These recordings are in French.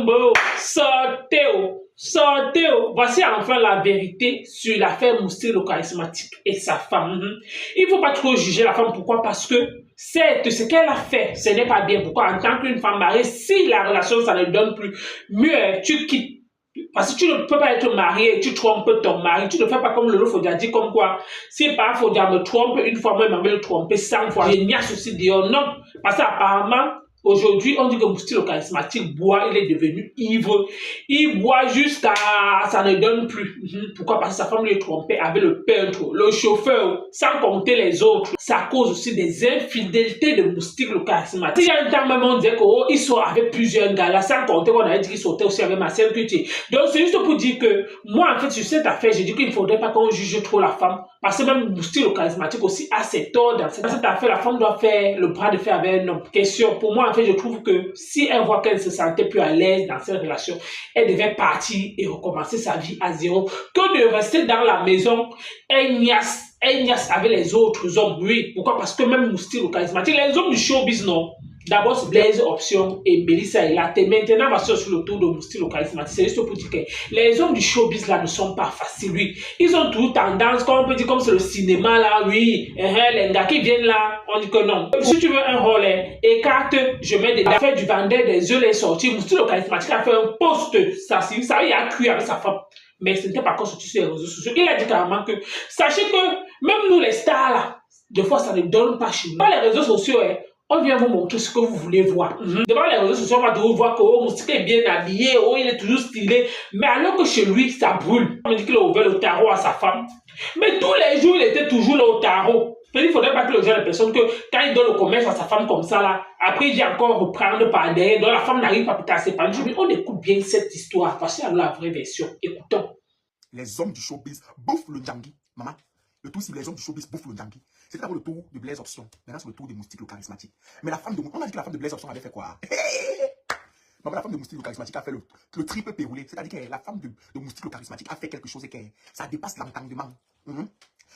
Bombo, sortez, sortez. Voici enfin la vérité sur l'affaire Mousty le charismatique et sa femme. Il ne faut pas trop juger la femme. Pourquoi? Parce que certes, ce qu'elle a fait, ce n'est pas bien. Pourquoi? En tant qu'une femme mariée, si la relation, ça ne donne plus, mieux tu quittes. Parce que tu ne peux pas être marié et tu trompes ton mari. Tu ne fais pas comme Lolo Fodia dit, comme quoi, si par Fodia me trompe une fois, moi, il m'a le tromper 100 fois. Il n'y a souci dehors. Non. Parce qu'apparemment, aujourd'hui, on dit que Mousty le charismatique boit, il est devenu ivre. Il boit jusqu'à... ça ne donne plus. Pourquoi? Parce que sa femme lui est trompée avec le peintre, le chauffeur, sans compter les autres. Ça cause aussi des infidélités de Mousty le charismatique. Il y a un temps même, on disait qu'il sort avec plusieurs gars là, sans compter qu'on avait dit qu'il sortait aussi avec Marcel Cutier. Donc, c'est juste pour dire que moi, en fait, sur cette affaire, j'ai dit qu'il ne faudrait pas qu'on juge trop la femme. Parce que même Mousty le charismatique aussi a ses torts dans cette affaire. La femme doit faire le bras de fer avec un homme. Question, pour moi, en fait, je trouve que si elle voit qu'elle ne se sentait plus à l'aise dans cette relation, elle devait partir et recommencer sa vie à zéro. Que de rester dans la maison, elle niasse avec les autres hommes. Oui, pourquoi? Parce que même Mousty le charismatique, les hommes du showbiz, non. D'abord, c'est Blaise Option et Mélissa Elate. Maintenant, on va sur le tour de Mousty le charismatique. C'est juste pour dire que les hommes du showbiz là ne sont pas faciles, oui. Ils ont toujours tendance, comme on peut dire, comme c'est le cinéma là, oui. Les gars qui viennent là, on dit que non. Si tu veux un rôle, écarte, je mets des affaires du vendeur des œufs, les sorties. Mousty le charismatique a fait un post, ça, il a cru avec sa femme. Mais ce n'était pas encore sorti sur les réseaux sociaux. Il a dit carrément que, sachez que même nous les stars là, des fois ça ne donne pas chez nous. Dans les réseaux sociaux, on vient vous montrer ce que vous voulez voir. Devant les réseaux sociaux, on va toujours voir que Mousty est bien habillé, il est toujours stylé. Mais alors que chez lui, ça brûle. On dit qu'il a ouvert le tarot à sa femme. Mais tous les jours, il était toujours là au tarot. Il ne faudrait pas que le genre de personne, que quand il donne le commerce à sa femme comme ça, là, après il vient encore reprendre par derrière, donc la femme n'arrive pas à ses parents. On écoute bien cette histoire. Voici alors la vraie version. Écoutons. Les hommes du showbiz bouffent le Djangui, maman. Le tout, si les hommes du showbiz bouffent le Djangui. C'était d'abord le tour de Blaise Option. Maintenant, c'est le tour de Mousty le charismatique. Mais la femme de... On a dit que la femme de Blaise Option avait fait quoi? Maman, la femme de Mousty le charismatique a fait le triple pérolé. C'est-à-dire que la femme de Mousty le charismatique a fait quelque chose et que ça dépasse l'entendement.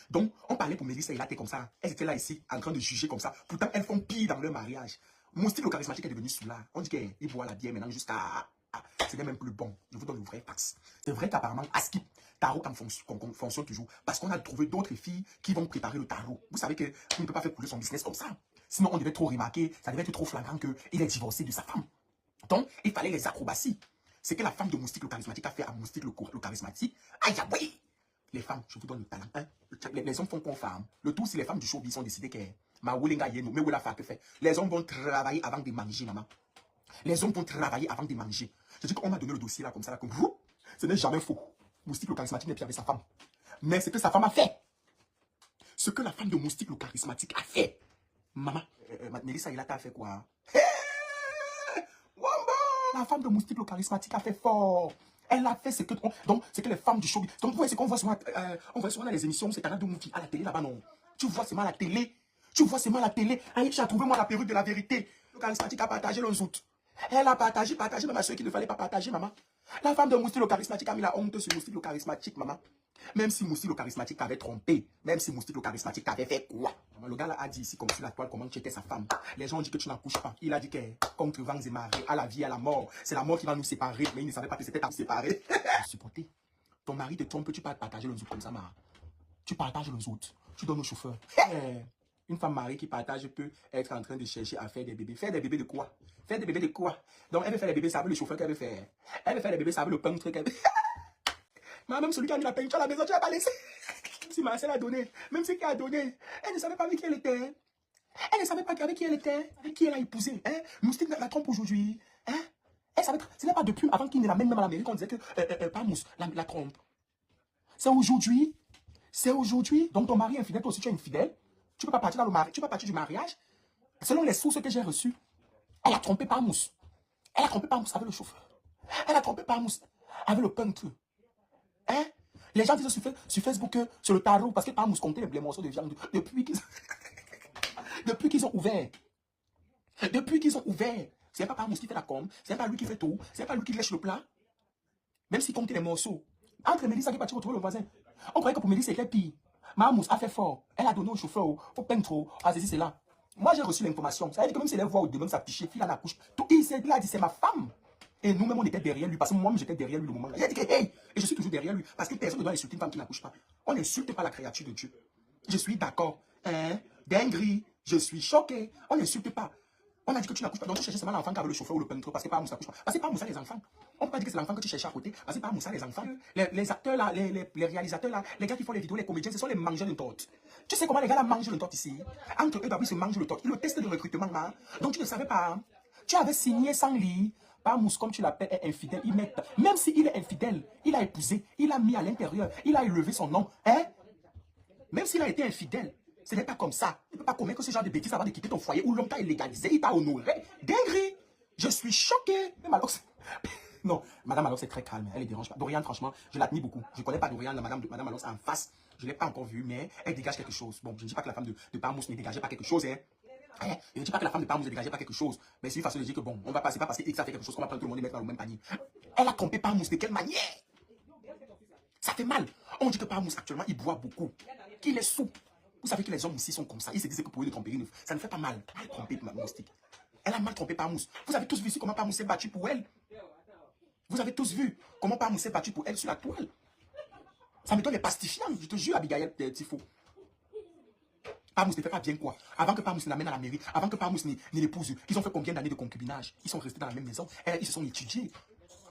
Donc, on parlait pour Mélissa Elate comme ça. Elles étaient là ici, en train de juger comme ça. Pourtant, elles font pire dans leur mariage. Mousty le charismatique est devenu soulard. On dit qu'il boit la bière maintenant jusqu'à... ce n'est même plus bon. Je vous donne le vrai fax. C'est vrai qu'apparemment, à Skip, tarot fonctionne toujours. Parce qu'on a trouvé d'autres filles qui vont préparer le tarot. Vous savez qu'on ne peut pas faire couler son business comme ça. Sinon, on devait trop remarquer, ça devait être trop flagrant qu'il est divorcé de sa femme. Donc, il fallait les acrobaties. C'est que la femme de Mousty le charismatique a fait à Mousty le charismatique. Aïe, oui. Les femmes, je vous donne le talent. Les hommes font qu'on femme. Le tout, si les femmes du showbiz ont décidé que les hommes vont travailler avant de manger, maman. Les hommes vont travailler avant de manger. Je dis qu'on m'a donné le dossier là, comme ça, là, comme vous. Ce n'est jamais faux. Mousty le charismatique n'est plus avec sa femme. Mais ce que sa femme a fait, ce que la femme de Mousty le charismatique a fait, maman, Mélissa Elate a fait quoi? La femme de Mousty le charismatique a fait fort. Elle a fait ce que... Donc, c'est que les femmes du showbiz... Donc, vous voyez ce qu'on voit souvent, on voit souvent dans les émissions, c'est Canal de Movie, à la télé là-bas, non. Tu vois seulement la télé. Tu vois seulement la télé. Aïcha, trouvez-moi la perruque de la vérité. Le charismatique a partagé le zout. Elle a partagé même à ceux qui ne fallait pas partager, maman. La femme de Mousty le charismatique a mis la honte sur Mousty le charismatique, maman. Même si Mousty le charismatique t'avait trompé, même si Mousty le charismatique t'avait fait quoi? Le gars là a dit ici, comme sur la toile, comment tu étais sa femme. Les gens ont dit que tu n'accouches pas. Il a dit que contre vents et marées, à la vie, à la mort, c'est la mort qui va nous séparer. Mais il ne savait pas que c'était à nous séparer. Supporter. Ton mari te trompe, tu peux partager le zout comme ça, maman. Tu partages le zout. Tu donnes au chauffeur. Une femme mariée qui partage peut être en train de chercher à faire des bébés. Faire des bébés de quoi? Faire des bébés de quoi? Donc elle veut faire des bébés, ça veut le chauffeur qu'elle veut faire. Elle veut faire des bébés, ça veut le peintre qu'elle veut. Mais même celui qui a mis la peinture à la maison, tu n'as pas laissé. Si Marcel a donné, même celle qui a donné, elle ne savait pas avec qui elle était. Elle ne savait pas avec qui elle était, avec qui elle a épousé. Mousty la trompe aujourd'hui. Elle savait, ce n'est pas depuis, avant qu'il ne l'amène même à l'Amérique, on disait que Pamous la trompe. C'est aujourd'hui. C'est aujourd'hui. Donc ton mari est infidèle, toi aussi tu es infidèle. Tu ne peux pas partir dans le mariage, tu peux pas partir du mariage. Selon les sources que j'ai reçues, elle a trompé Pamous. Elle a trompé Pamous avec le chauffeur. Elle a trompé Pamous avec le peintre. Les gens disent sur Facebook que sur le tarot, parce que Pamous comptait les morceaux de viande depuis qu'ils ont ouvert. Depuis qu'ils ont ouvert. C'est pas Pamous qui fait la com, c'est pas lui qui fait tout, c'est pas lui qui lèche le plat. Même s'il comptait les morceaux. Entre Mélissa qui est partie retrouver le voisin. On croyait que pour Mélissa c'était pire. Mamous a fait fort. Elle a donné au chauffeur, faut peindre trop. Ah, c'est là. Moi j'ai reçu l'information. Ça veut dire que même si elle voit au demain s'afficher, fille à la couche. Tout il s'est dit, c'est ma femme. Et nous-mêmes, on était derrière lui, parce que moi-même, j'étais derrière lui le moment là. Il a dit que, hey, et je suis toujours derrière lui, parce que personne ne doit insulter une femme qui n'accouche pas. On n'insulte pas la créature de Dieu. Je suis d'accord. Hein? Dinguerie, je suis choqué. On n'insulte pas. On a dit que tu n'accouches pas. Donc tu cherchais seulement l'enfant qui avait le chauffeur ou le peintre, parce que pas Moussa n'accouche pas. Parce que pas Moussa les enfants. On peut pas dire que c'est l'enfant que tu cherchais à côté, parce que pas Moussa les enfants. Les acteurs là, les réalisateurs là, les gars qui font les vidéos, les comédiens, ce sont les mangeurs de torte. Tu sais comment les gars là mangent le torte ici? Entre eux, ils se mangent le torte. Ils le testent de recrutement là. Donc tu ne savais pas. Hein? Tu avais signé sans lit. Pas Mousse, comme tu l'appelles, est infidèle. Ils mettent, même s'il est infidèle, il a épousé, il a mis à l'intérieur, il a élevé son nom. Hein? Même s'il a été infidèle, ce n'est pas comme ça. Il ne peut pas commettre ce genre de bêtises avant de quitter ton foyer où l'homme t'a légalisé, il t'a honoré. Dinguerie! Je suis choqué. Même alors, non, Madame Alox est très calme, elle ne dérange pas. Dorian, franchement, je l'admire beaucoup. Je ne connais pas Dorian, la Madame Alox en face. Je ne l'ai pas encore vue, mais elle dégage quelque chose. Bon, je ne dis pas que la femme de Parmousse ne dégageait pas quelque chose, hein. Je ne dis pas que la femme de Parmousse ne dégageait pas quelque chose, mais c'est une façon de dire que bon, on va passer pas parce que X a fait quelque chose qu'on va prendre tout le monde et mettre dans le même panier. Elle a trompé Parmousse de quelle manière? Ça fait mal. On dit que Parmousse actuellement il boit beaucoup, qu'il est sous. Vous savez que les hommes aussi sont comme ça. Ils se disent que pour eux de tromper une, ça ne fait pas mal. Elle a trompé Moustique. Elle a mal trompé Parmousse. Vous avez tous vu ici comment Parmousse s'est battu pour elle. Vous avez tous vu comment Parmousse s'est battu pour elle sur la toile. Ça me donne les pastifiants, je te jure, Abigail Tifo. Parmousse ne fait pas bien quoi. Avant que Parmousse l'amène à la mairie, avant que Parmousse ne l'épouse, ils ont fait combien d'années de concubinage? Ils sont restés dans la même maison. Ils se sont étudiés.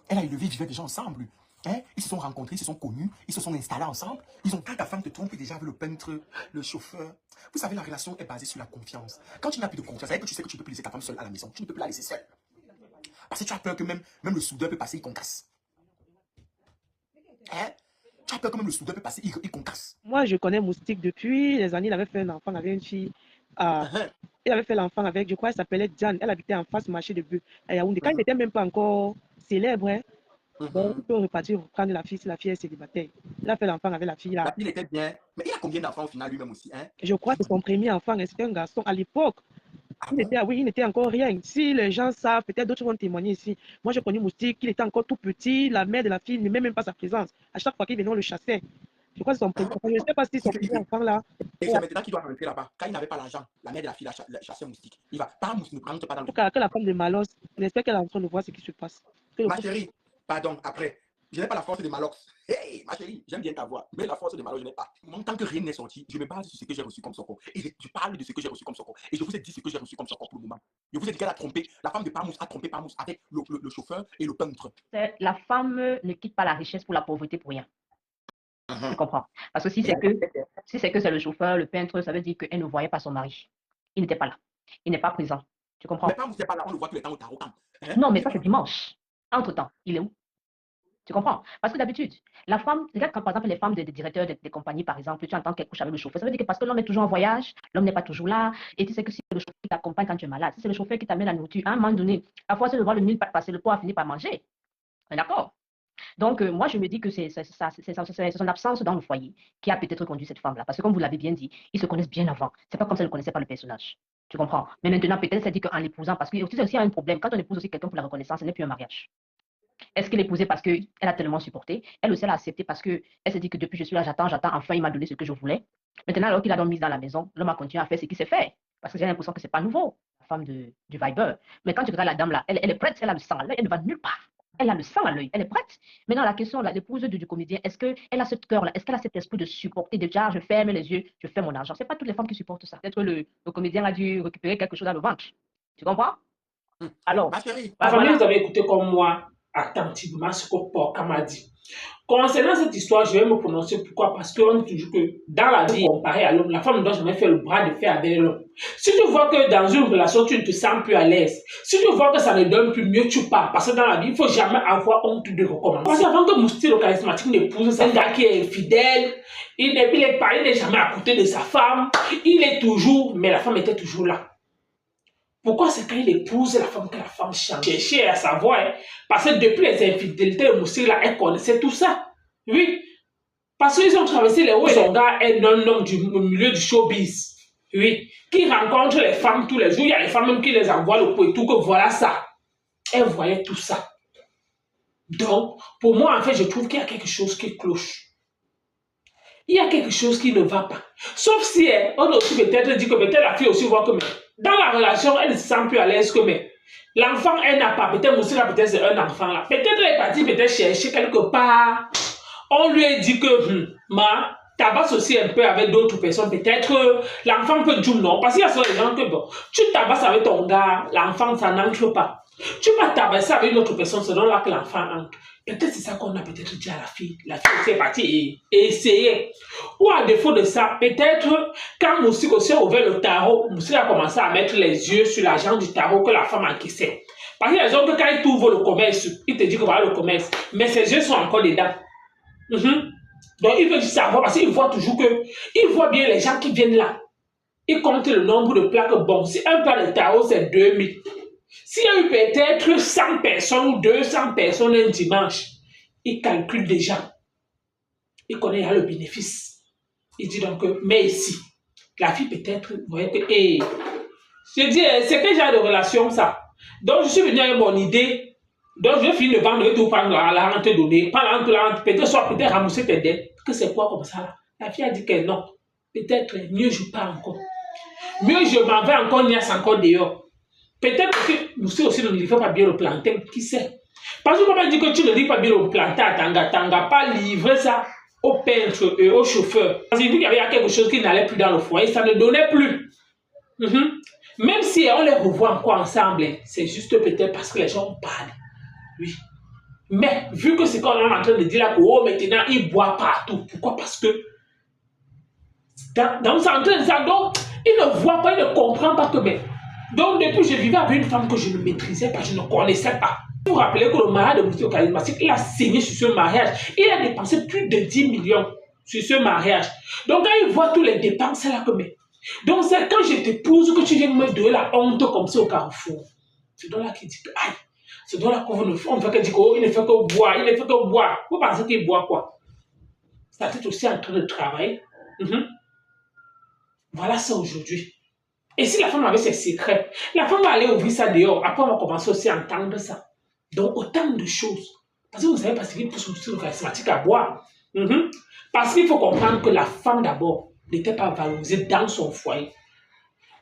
Elle a élevé, ils vivaient déjà ensemble. Hein? Ils se sont rencontrés, ils se sont connus, ils se sont installés ensemble. Ils ont quand ta femme te trompe déjà avec le peintre, le chauffeur. Vous savez, la relation est basée sur la confiance. Quand tu n'as plus de confiance, c'est que tu sais que tu ne peux plus laisser ta femme seule à la maison. Tu ne peux plus la laisser seule. Parce que tu as peur que même le soudeur peut passer, il concasse. Hein? Tu as peur que même le soudeur peut passer, il concasse. Moi, je connais Moustique depuis les années. Il avait fait un enfant avec une fille. Il avait fait l'enfant avec, je crois, elle s'appelait Diane. Elle habitait en face du marché de Bœuf à Yaoundé. Quand il n'était même pas encore célèbre, hein, bon, il peut repartir prendre la fille si la fille est célibataire. Il a fait l'enfant avec la fille là. La fille était bien. Mais il a combien d'enfants au final lui-même aussi, hein? Je crois que c'est son premier enfant. C'était un garçon à l'époque. Il n'était encore rien. Si les gens savent, peut-être d'autres vont témoigner ici. Moi, j'ai connu Moustique, il était encore tout petit. La mère de la fille n'aimait même pas sa présence. À chaque fois qu'il venait, on le chassait. Je crois que c'est son premier enfant. Je ne sais pas si son premier enfant là. Et c'est maintenant qu'il doit rentrer là-bas. Quand il n'avait pas l'argent, la mère de la fille la chassait Moustique. Il va pas Moustique, ne rentre pas dans le. En tout cas, que la femme de Malos, j'espère qu'elle est en train de voir ce qui se passe. Ma chérie, pardon, après. Je n'ai pas la force de Malox. Hey, ma chérie, j'aime bien ta voix, mais la force de Malox, je n'ai pas. Tant que rien n'est sorti, je me base sur ce que j'ai reçu comme Soko. Et je parle de ce que j'ai reçu comme Soko. Et je vous ai dit ce que j'ai reçu comme Soko pour le moment. Je vous ai dit qu'elle a trompé, la femme de Parmousse a trompé Parmousse avec le chauffeur et le peintre. La femme ne quitte pas la richesse pour la pauvreté pour rien. Tu comprends? Parce que si c'est que c'est le chauffeur, le peintre, ça veut dire qu'elle ne voyait pas son mari. Il n'était pas là. Il n'est pas présent. Tu comprends? Mais Parmousse n'est pas là, on le voit tout le temps au tarot. Non, mais ça c'est dimanche. Entre-temps, il est où? Tu comprends? Parce que d'habitude, la femme, regarde quand par exemple les femmes des directeurs des compagnies, par exemple, tu entends qu'elles couchent avec le chauffeur, ça veut dire que parce que l'homme est toujours en voyage, l'homme n'est pas toujours là, et tu sais que si c'est le chauffeur qui t'accompagne quand tu es malade, si c'est le chauffeur qui t'amène la nourriture, à un moment donné, à force de voir le mille pas passer, le pot a fini par manger. D'accord? Donc, moi, je me dis que c'est son absence dans le foyer qui a peut-être conduit cette femme-là. Parce que, comme vous l'avez bien dit, ils se connaissent bien avant. C'est pas comme ça qu'ils ne connaissaient pas le personnage. Tu comprends? Mais maintenant, peut-être, ça dit qu'en l'épousant, parce que aussi, il y a un problème. Quand on épouse aussi quelqu'un pour la reconnaissance, ce n'est plus un mariage. Est-ce qu'elle l'épousait parce qu'elle a tellement supporté? Elle aussi, elle a accepté parce qu'elle s'est dit que depuis je suis là, j'attends, enfin, il m'a donné ce que je voulais. Maintenant, alors qu'il a donc mis dans la maison, l'homme a continué à faire ce qui s'est fait. Parce que j'ai l'impression que ce n'est pas nouveau, la femme du Viber. Mais quand tu regardes la dame là, elle est prête, elle a le sang à l'œil, elle ne va nulle part. Elle a le sang à l'œil, elle est prête. Maintenant, la question, l'épouse du comédien, est-ce qu'elle a ce cœur-là, est-ce qu'elle a cet esprit de supporter, de dire, ah, je ferme les yeux, je fais mon argent? Ce n'est pas toutes les femmes qui supportent ça. Peut-être que le comédien a dû récupérer quelque chose dans le ventre. Tu comprends? Alors, ma famille, vous avez écouté comme moi attentivement ce que Porca m'a dit. Concernant cette histoire, je vais me prononcer. Pourquoi? Parce qu'on dit toujours que dans la vie, comparé à l'homme, la femme ne doit jamais faire le bras de fer avec l'homme. Si tu vois que dans une relation, tu ne te sens plus à l'aise, si tu vois que ça ne donne plus, mieux tu pars. Parce que dans la vie, il ne faut jamais avoir honte de recommencer. Parce qu'avant que Moustique le charismatique n'épouse un gars qui est fidèle, il n'est jamais à côté de sa femme, il est toujours, mais la femme était toujours là. Pourquoi c'est quand il épouse la femme que la femme change? Chercher à savoir, hein? Parce que depuis les infidélités de Moustique, là, elle connaissait tout ça. Oui. Parce qu'ils ont traversé les hauts et son gars est un homme du milieu du showbiz. Oui. Qui rencontre les femmes tous les jours. Il y a les femmes même qui les envoient le pot et tout, que voilà ça. Elle voyait tout ça. Donc, pour moi, en fait, je trouve qu'il y a quelque chose qui cloche. Il y a quelque chose qui ne va pas. Sauf si on a aussi peut-être dit que peut-être la fille aussi voit que dans la relation, elle ne se sent plus à l'aise que mais L'enfant, elle n'a pas. Peut-être aussi là, peut-être c'est un enfant là. Peut-être elle est partie peut-être chercher quelque part. On lui a dit que, tabasse aussi un peu avec d'autres personnes. Peut-être l'enfant peut dire non. Parce qu'il y a souvent des gens que, bon, tu tabasses avec ton gars, l'enfant, ça n'entre pas. Tu vas tabasser avec une autre personne, c'est donc là que l'enfant entre. Peut-être c'est ça qu'on a peut-être dit à la fille. La fille aussi est partie et essayer. Ou à défaut de ça, peut-être quand Moussi aussi a ouvert le tarot, Moussi a commencé à mettre les yeux sur l'argent du tarot que la femme encaissait. Parce qu'il y a des hommes que quand ils t'ouvrent le commerce, ils te disent que voilà le commerce, mais ses yeux sont encore dedans. Donc il veut savoir parce qu'il voit toujours que, il voit bien les gens qui viennent là. Il compte le nombre de plaques. Bon, si un plat de tarot c'est 2000. S'il y a eu peut-être 100 personnes ou 200 personnes un dimanche, il calcule déjà. Il connaît le bénéfice. Il dit donc, mais ici, la fille peut-être, vous voyez que, je dis, c'est quel genre de relation ça? Donc je suis venu avec mon idée. Donc je vais finir de vendre, je vais tout prendre à la rente donnée. Pas la rente, peut-être soit peut-être rembourser tes dettes. Que c'est quoi comme ça là? La fille a dit que non. Peut-être mieux je pars encore. Mieux je m'en vais encore, Nias encore dehors. Peut-être que nous aussi ne livrons pas bien le plantain, qui sait? Parce que papa dit que tu ne livres pas bien le plantain à Tanga, pas livrer ça au peintre et au chauffeur. Parce qu'il y avait quelque chose qui n'allait plus dans le foyer, ça ne donnait plus. Même si on les revoit encore ensemble, c'est juste peut-être parce que les gens parlent. Oui. Mais vu que c'est qu'on est en train de dire là, oh, maintenant il boit partout. Pourquoi? Parce que dans sa entrée de ça, donc, il ne voit pas, il ne comprend pas que mais. Donc, depuis, je vivais avec une femme que je ne maîtrisais pas, je ne connaissais pas. Vous vous rappelez que le mariage de Moussi Charismatique, il a signé sur ce mariage. Il a dépensé plus de 10 millions sur ce mariage. Donc, quand il voit tous les dépenses, c'est là que mais. Donc, c'est quand je t'épouse que tu viens me donner la honte comme ça au carrefour. C'est donc là qu'il dit, aïe, c'est donc là qu'on ne fait que dire, oh, il ne fait que boire, il ne fait que boire. Vous pensez qu'il boit quoi? Ça peut aussi en train de travailler. Voilà ça aujourd'hui. Et si la femme avait ses secrets, la femme va aller ouvrir ça dehors. Après, on va commencer aussi à entendre ça. Donc, autant de choses. Parce que vous savez, parce qu'il pousse le charismatique à boire. Parce qu'il faut comprendre que la femme, d'abord, n'était pas valorisée dans son foyer.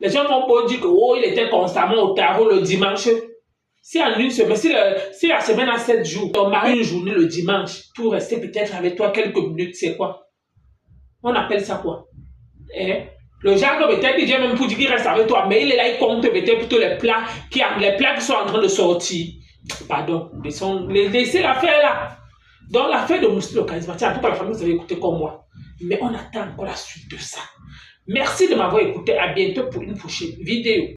Les gens vont pas dire que, oh, il était constamment au tarot le dimanche. Si en une semaine, si la semaine a 7 jours, ton mari une journée le dimanche pour rester peut-être avec toi quelques minutes, c'est quoi? On appelle ça quoi? Le genre que peut-être il vient même pour dire qu'il reste avec toi, mais il est là, il compte peut-être plutôt les plats qui sont en train de sortir. Pardon, laissez l'affaire là. Donc l'affaire de Moussi le Charismatique, en tout cas la famille, vous avez écouté comme moi. Mais on attend encore la suite de ça. Merci de m'avoir écouté. À bientôt pour une prochaine vidéo.